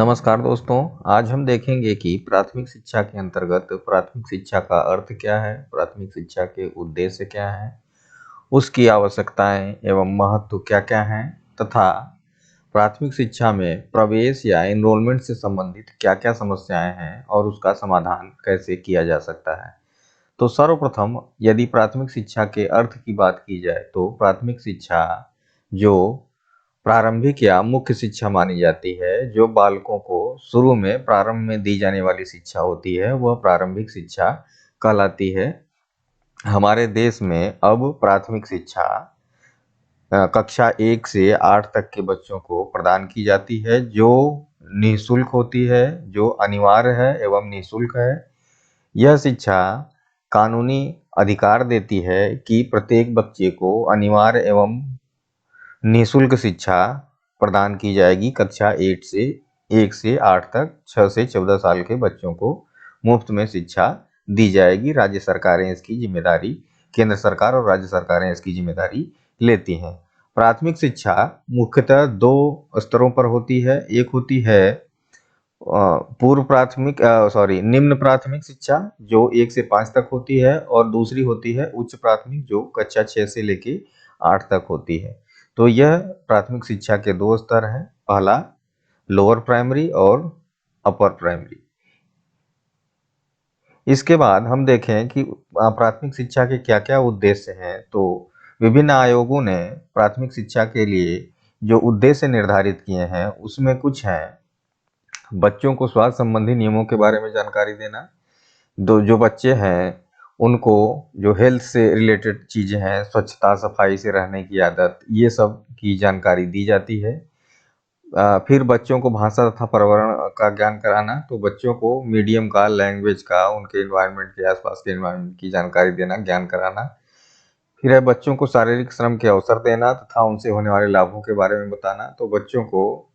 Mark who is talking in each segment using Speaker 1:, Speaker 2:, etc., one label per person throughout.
Speaker 1: नमस्कार दोस्तों। आज हम देखेंगे कि प्राथमिक शिक्षा के अंतर्गत प्राथमिक शिक्षा का अर्थ क्या है, प्राथमिक शिक्षा के उद्देश्य क्या हैं, उसकी आवश्यकताएं एवं महत्व क्या-क्या हैं तथा प्राथमिक शिक्षा में प्रवेश या एनरोलमेंट से संबंधित क्या-क्या समस्याएं हैं और उसका समाधान कैसे किया जा सकता है। तो सर्वप्रथम यदि प्राथमिक शिक्षा के अर्थ की बात की जाए तो प्राथमिक शिक्षा जो प्रारंभिक या मुख्य शिक्षा मानी जाती है, जो बालकों को शुरू में प्रारंभ में दी जाने वाली शिक्षा होती है, वह प्रारंभिक शिक्षा कहलाती है। हमारे देश में अब प्राथमिक शिक्षा कक्षा 1 से 8 तक के बच्चों को प्रदान की जाती है, जो निःशुल्क होती है, जो अनिवार्य है एवं निःशुल्क है। यह शिक्षा कानूनी अधिकार देती है कि प्रत्येक बच्चे को अनिवार्य एवं निःशुल्क शिक्षा प्रदान की जाएगी। कक्षा 1 से 8 तक 6 से 14 साल के बच्चों को मुफ्त में शिक्षा दी जाएगी। राज्य सरकारें इसकी जिम्मेदारी, केंद्र सरकार और राज्य सरकारें इसकी जिम्मेदारी लेती हैं। प्राथमिक शिक्षा मुख्यतः 2 स्तरों पर होती है। एक होती है निम्न प्राथमिक शिक्षा जो 1 से 5 तक होती है, और दूसरी होती है उच्च प्राथमिक जो कक्षा 6 से लेके 8 तक होती है। तो यह प्राथमिक शिक्षा के 2 स्तर हैं, पहला लोअर प्राइमरी और अपर प्राइमरी। इसके बाद हम देखें कि प्राथमिक शिक्षा के क्या-क्या उद्देश्य हैं। तो विभिन्न आयोगों ने प्राथमिक शिक्षा के लिए जो उद्देश्य निर्धारित किए हैं उसमें कुछ हैं, बच्चों को स्वास्थ्य संबंधी नियमों के बारे में जानकारी देना। जो बच्चे हैं उनको जो हेल्थ से रिलेटेड चीज़ें हैं, स्वच्छता सफाई से रहने की आदत, ये सब की जानकारी दी जाती है। फिर बच्चों को भाषा तथा पर्यावरण का ज्ञान कराना, तो बच्चों को मीडियम का, लैंग्वेज का, उनके एनवायरनमेंट के आसपास के एनवायरनमेंट की जानकारी देना, ज्ञान कराना। फिर है बच्चों को शारीरिक श्रम के अवसर देना तथा उनसे होने वाले लाभों के बारे में बताना, तो बच्चों को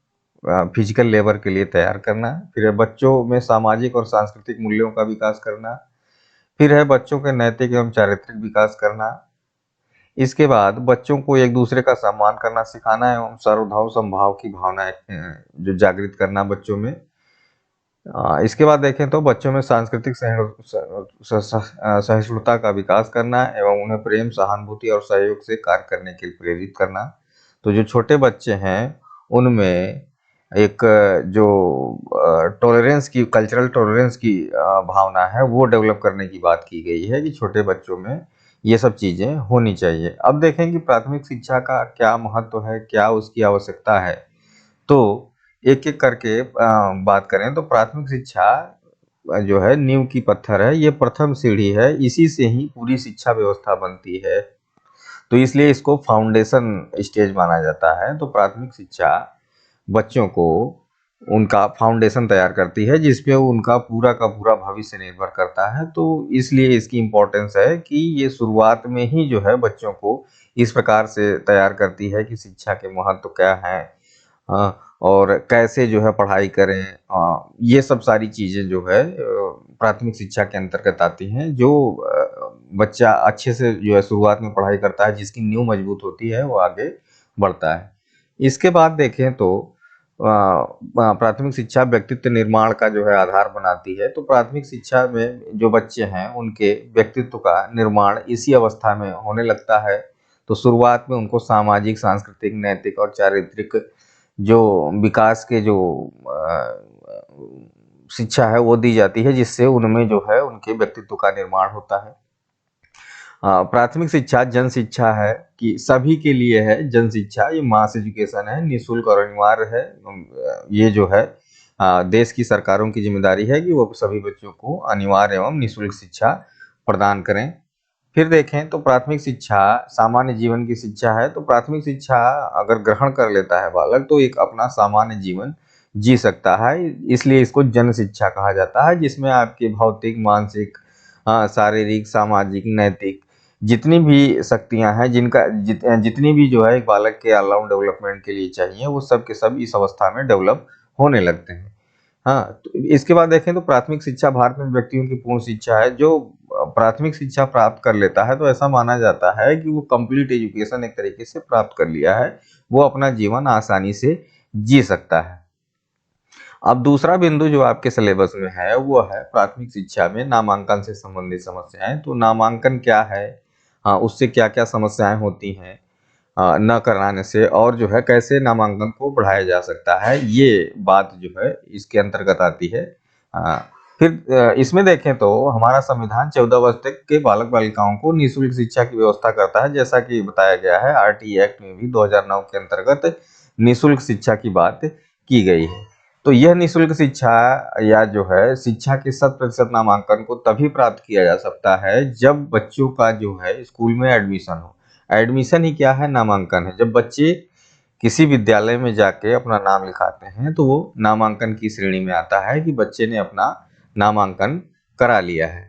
Speaker 1: फिजिकल लेबर के लिए तैयार करना। फिर है बच्चों में सामाजिक और सांस्कृतिक मूल्यों का विकास करना। फिर है बच्चों के नैतिक एवं चारित्रिक विकास करना। इसके बाद बच्चों को एक दूसरे का सम्मान करना सिखाना एवं सर्वधर्म समभाव की भावना जो जागृत करना बच्चों में। इसके बाद देखें तो बच्चों में सांस्कृतिक सहिष्णुता का विकास करना एवं उन्हें प्रेम, सहानुभूति और सहयोग से कार्य करने के लिए प्रेरित करना। तो जो छोटे बच्चे हैं उनमें एक जो टॉलरेंस की, कल्चरल टॉलरेंस की भावना है, वो डेवलप करने की बात की गई है कि छोटे बच्चों में ये सब चीज़ें होनी चाहिए। अब देखें कि प्राथमिक शिक्षा का क्या महत्व है, क्या उसकी आवश्यकता है। तो एक-एक करके बात करें तो प्राथमिक शिक्षा जो है नींव की पत्थर है, ये प्रथम सीढ़ी है, इसी से ही पूरी शिक्षा व्यवस्था बनती है। तो इसलिए इसको फाउंडेशन स्टेज माना जाता है। तो प्राथमिक शिक्षा बच्चों को उनका फाउंडेशन तैयार करती है, जिसपे उनका पूरा का पूरा भविष्य निर्भर करता है। तो इसलिए इसकी इम्पोर्टेंस है कि ये शुरुआत में ही जो है बच्चों को इस प्रकार से तैयार करती है कि शिक्षा के महत्व क्या है, और कैसे जो है पढ़ाई करें। ये सब सारी चीज़ें जो है प्राथमिक शिक्षा के अंतर्गत आती हैं। जो बच्चा अच्छे से जो है शुरुआत में पढ़ाई करता है, जिसकी नींव मजबूत होती है, वो आगे बढ़ता है। इसके बाद देखें तो प्राथमिक शिक्षा व्यक्तित्व निर्माण का जो है आधार बनाती है। तो प्राथमिक शिक्षा में जो बच्चे हैं उनके व्यक्तित्व का निर्माण इसी अवस्था में होने लगता है। तो शुरुआत में उनको सामाजिक, सांस्कृतिक, नैतिक और चारित्रिक जो विकास के जो शिक्षा है वो दी जाती है, जिससे उनमें जो है उनके व्यक्तित्व का निर्माण होता है। प्राथमिक शिक्षा जन शिक्षा है कि सभी के लिए है। जन शिक्षा ये मास एजुकेशन है, निःशुल्क और अनिवार्य है। ये जो है देश की सरकारों की जिम्मेदारी है कि वो सभी बच्चों को अनिवार्य एवं निःशुल्क शिक्षा प्रदान करें। फिर देखें तो प्राथमिक शिक्षा सामान्य जीवन की शिक्षा है। तो प्राथमिक शिक्षा अगर ग्रहण कर लेता है बालक, तो एक अपना सामान्य जीवन जी सकता है। इसलिए इसको जन शिक्षा कहा जाता है, जिसमें आपके भौतिक, मानसिक, शारीरिक, सामाजिक, नैतिक जितनी भी शक्तियां हैं, जितनी भी जो है एक बालक के ऑलराउंड डेवलपमेंट के लिए चाहिए, वो सब के सब इस अवस्था में डेवलप होने लगते हैं। हाँ, तो इसके बाद देखें तो प्राथमिक शिक्षा भारत में व्यक्तियों की पूर्ण शिक्षा है। जो प्राथमिक शिक्षा प्राप्त कर लेता है तो ऐसा माना जाता है कि वो कंप्लीट एजुकेशन एक तरीके से प्राप्त कर लिया है, वो अपना जीवन आसानी से जी सकता है। अब दूसरा बिंदु जो आपके सिलेबस में है, वो है प्राथमिक शिक्षा में नामांकन से संबंधित समस्याएँ। तो नामांकन क्या है? उससे क्या-क्या समस्याएँ होती हैं न कराने से, और जो है कैसे नामांकन को बढ़ाया जा सकता है, ये बात जो है इसके अंतर्गत आती है। अ, फिर इसमें देखें तो हमारा संविधान 14 वर्ष तक के बालक-बालिकाओं को निःशुल्क शिक्षा की व्यवस्था करता है, जैसा कि बताया गया है आरटीई एक्ट में भी 2009 के अंतर्गत निःशुल्क शिक्षा की बात की गई है। तो यह निःशुल्क शिक्षा या जो है शिक्षा के 100% नामांकन को तभी प्राप्त किया जा सकता है जब बच्चों का जो है स्कूल में एडमिशन हो। एडमिशन ही क्या है? नामांकन है। जब बच्चे किसी विद्यालय में जाके अपना नाम लिखाते हैं, तो वो नामांकन की श्रेणी में आता है कि बच्चे ने अपना नामांकन करा लिया है।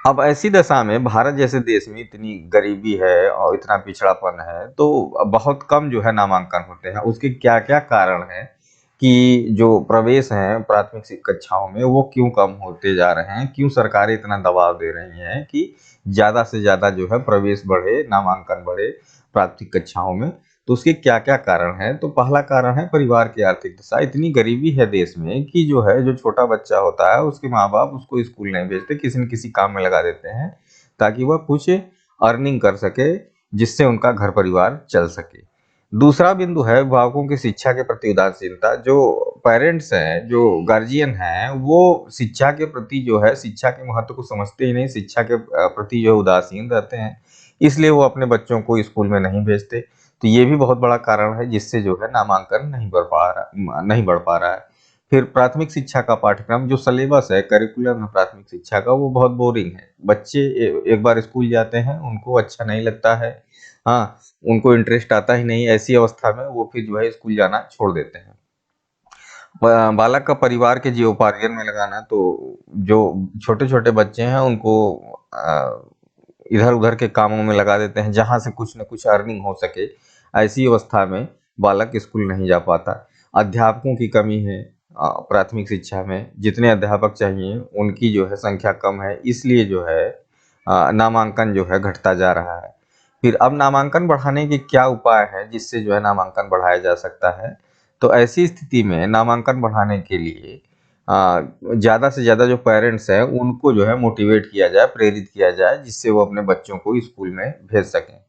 Speaker 1: अब ऐसी दशा में भारत जैसे देश में इतनी गरीबी है और इतना पिछड़ापन है, तो बहुत कम जो है नामांकन होते हैं। उसके क्या-क्या कारण हैं कि जो प्रवेश हैं प्राथमिक कक्षाओं में वो क्यों कम होते जा रहे हैं? क्यों सरकारें इतना दबाव दे रही हैं कि ज़्यादा से ज़्यादा जो है प्रवेश बढ़े, नामांकन बढ़े प्राथमिक कक्षाओं में? तो उसके क्या-क्या कारण हैं? तो पहला कारण है परिवार की आर्थिक दशा। इतनी गरीबी है देश में कि जो है जो छोटा बच्चा होता है उसके माँ-बाप उसको स्कूल नहीं भेजते, किसी न किसी काम में लगा देते हैं ताकि वह कुछ अर्निंग कर सके, जिससे उनका घर परिवार चल सके। दूसरा बिंदु है अभिभावकों की शिक्षा के प्रति उदासीनता। जो पेरेंट्स हैं, जो गार्जियन हैं, वो शिक्षा के प्रति जो है शिक्षा के महत्व को समझते ही नहीं, शिक्षा के प्रति जो है उदासीन रहते हैं। इसलिए वो अपने बच्चों को स्कूल में नहीं भेजते। तो ये भी बहुत बड़ा कारण है जिससे जो है नामांकन नहीं बढ़ पा रहा है। फिर प्राथमिक शिक्षा का पाठ्यक्रम जो सिलेबस है, करिकुलम है प्राथमिक शिक्षा का, वो बहुत बोरिंग है। बच्चे एक बार स्कूल जाते हैं, उनको अच्छा नहीं लगता है। हाँ, उनको इंटरेस्ट आता ही नहीं, ऐसी अवस्था में वो फिर जो है स्कूल जाना छोड़ देते हैं। बालक का परिवार के जीवोपार्जन में लगाना, तो जो छोटे-छोटे बच्चे हैं उनको इधर-उधर के कामों में लगा देते हैं, जहाँ से कुछ न कुछ अर्निंग हो सके। ऐसी अवस्था में बालक स्कूल नहीं जा पाता। अध्यापकों की कमी है प्राथमिक शिक्षा में। जितने अध्यापक चाहिए उनकी जो है संख्या कम है, इसलिए जो है नामांकन जो है घटता जा रहा है। फिर अब नामांकन बढ़ाने के क्या उपाय हैं जिससे जो है नामांकन बढ़ाया जा सकता है? तो ऐसी स्थिति में नामांकन बढ़ाने के लिए ज़्यादा से ज़्यादा जो पेरेंट्स हैं उनको जो है मोटिवेट किया जाए, प्रेरित किया जाए, जिससे वो अपने बच्चों को स्कूल में भेज सकें।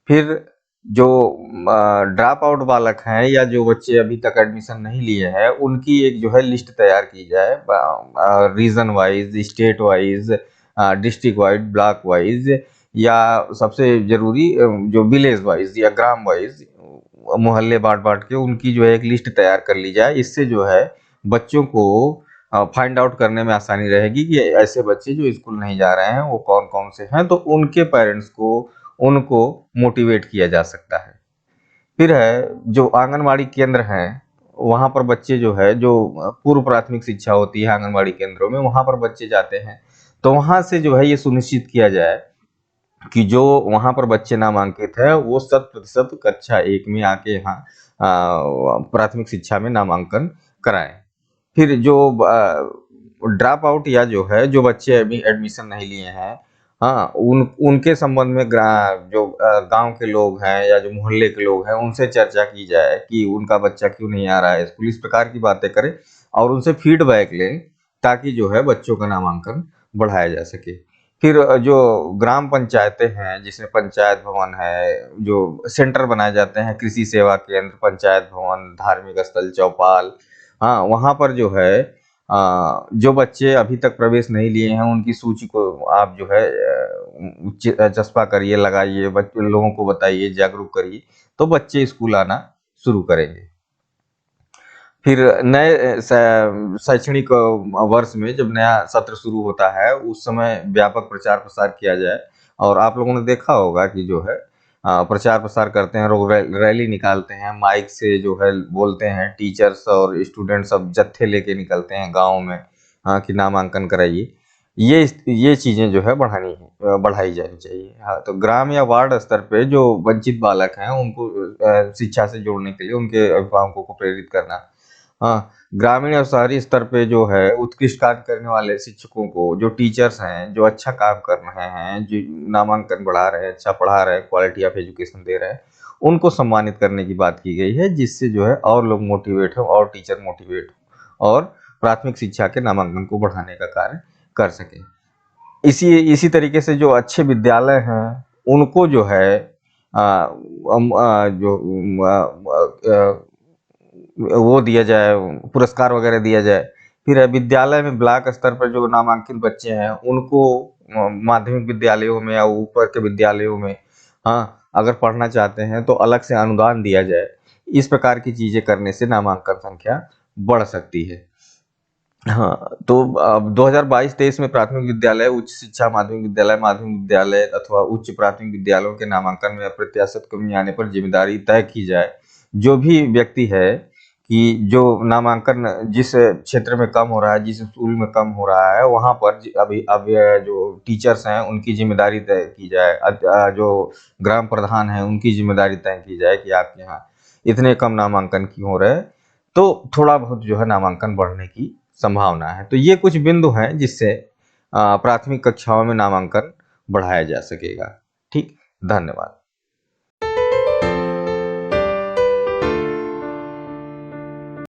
Speaker 1: फिर जो ड्रॉप आउट बालक हैं या जो बच्चे अभी तक एडमिशन नहीं लिए हैं, उनकी एक जो है लिस्ट तैयार की जाए region wise, state wise, district wise, block wise, या सबसे ज़रूरी जो विलेज वाइज़ या ग्राम वाइज़ मोहल्ले बाँट-बाँट के उनकी जो है एक लिस्ट तैयार कर ली जाए। इससे जो है बच्चों को फाइंड आउट करने में आसानी रहेगी कि ऐसे बच्चे जो स्कूल नहीं जा रहे हैं, वो कौन-कौन से हैं, तो उनके पेरेंट्स को उनको मोटिवेट किया जा सकता है। फिर है जो आंगनबाड़ी केंद्र हैं, वहाँ पर बच्चे जो है जो पूर्व प्राथमिक शिक्षा होती है आंगनबाड़ी केंद्रों में, वहाँ पर बच्चे जाते हैं। तो वहाँ से जो है ये सुनिश्चित किया जाए कि जो वहाँ पर बच्चे नामांकित हैं, वो 100% कक्षा 1 में आके यहाँ प्राथमिक शिक्षा में नामांकन कराएँ। फिर जो ड्रॉप आउट या जो है जो बच्चे अभी एडमिशन नहीं लिए हैं, हाँ, उनके संबंध में जो गांव के लोग हैं या जो मोहल्ले के लोग हैं उनसे चर्चा की जाए कि उनका बच्चा क्यों नहीं आ रहा है स्कूल, इस प्रकार की बातें करें और उनसे फीडबैक लें ताकि जो है बच्चों का नामांकन बढ़ाया जा सके। फिर जो ग्राम पंचायतें हैं जिसमें पंचायत भवन है, जो सेंटर बनाए जाते हैं, कृषि सेवा केंद्र, पंचायत भवन, धार्मिक स्थल, चौपाल, हाँ, वहाँ पर जो है जो बच्चे अभी तक प्रवेश नहीं लिए हैं उनकी सूची को आप जो है चस्पा करिए, लगाइए, लोगों को बताइए, जागरूक करिए, तो बच्चे स्कूल आना शुरू करेंगे। फिर नए शैक्षणिक वर्ष में जब नया सत्र शुरू होता है, उस समय व्यापक प्रचार-प्रसार किया जाए। और आप लोगों ने देखा होगा कि जो है प्रचार-प्रसार करते हैं, लोग रैली निकालते हैं, माइक से जो है बोलते हैं, टीचर्स और स्टूडेंट सब जत्थे लेके निकलते हैं गाँव में, कि नामांकन कराइए। ये चीज़ें जो है बढ़ाई जानी चाहिए। हाँ, तो ग्राम या वार्ड स्तर पे जो वंचित बालक हैं, उनको शिक्षा से जोड़ने के लिए उनके अभिभावकों को प्रेरित करना। हाँ, ग्रामीण और शहरी स्तर पे जो है उत्कृष्ट कार्य करने वाले शिक्षकों को, जो टीचर्स हैं, जो अच्छा काम कर रहे हैं, जो नामांकन बढ़ा रहे हैं, अच्छा पढ़ा रहे हैं, क्वालिटी ऑफ एजुकेशन दे रहे हैं, उनको सम्मानित करने की बात की गई है, जिससे जो है और लोग मोटिवेट हो और टीचर मोटिवेट हो और प्राथमिक शिक्षा के नामांकन को बढ़ाने का कार्य कर सकें। इसी तरीके से जो अच्छे विद्यालय हैं उनको जो है जो वो दिया जाए, पुरस्कार वगैरह दिया जाए। फिर विद्यालय में ब्लॉक स्तर पर जो नामांकित बच्चे हैं उनको माध्यमिक विद्यालयों में या ऊपर के विद्यालयों में, हाँ, अगर पढ़ना चाहते हैं तो अलग से अनुदान दिया जाए। इस प्रकार की चीजें करने से नामांकन संख्या बढ़ सकती है। हाँ, तो अब 2022-23 में प्राथमिक विद्यालय, उच्च शिक्षा माध्यमिक विद्यालय अथवा उच्च प्राथमिक विद्यालयों के नामांकन में अप्रत्याशित कमी आने पर जिम्मेदारी तय की जाए। जो भी व्यक्ति है कि जो नामांकन जिस क्षेत्र में कम हो रहा है, जिस स्कूल में कम हो रहा है, वहाँ पर अभी अब जो टीचर्स हैं उनकी जिम्मेदारी तय की जाए। जो ग्राम प्रधान हैं उनकी जिम्मेदारी तय की जाए कि आपके यहाँ इतने कम नामांकन क्यों हो रहे हैं, तो थोड़ा बहुत जो है नामांकन बढ़ने की संभावना है। तो ये कुछ बिंदु हैं जिससे प्राथमिक कक्षाओं में नामांकन बढ़ाया जा सकेगा। ठीक, धन्यवाद।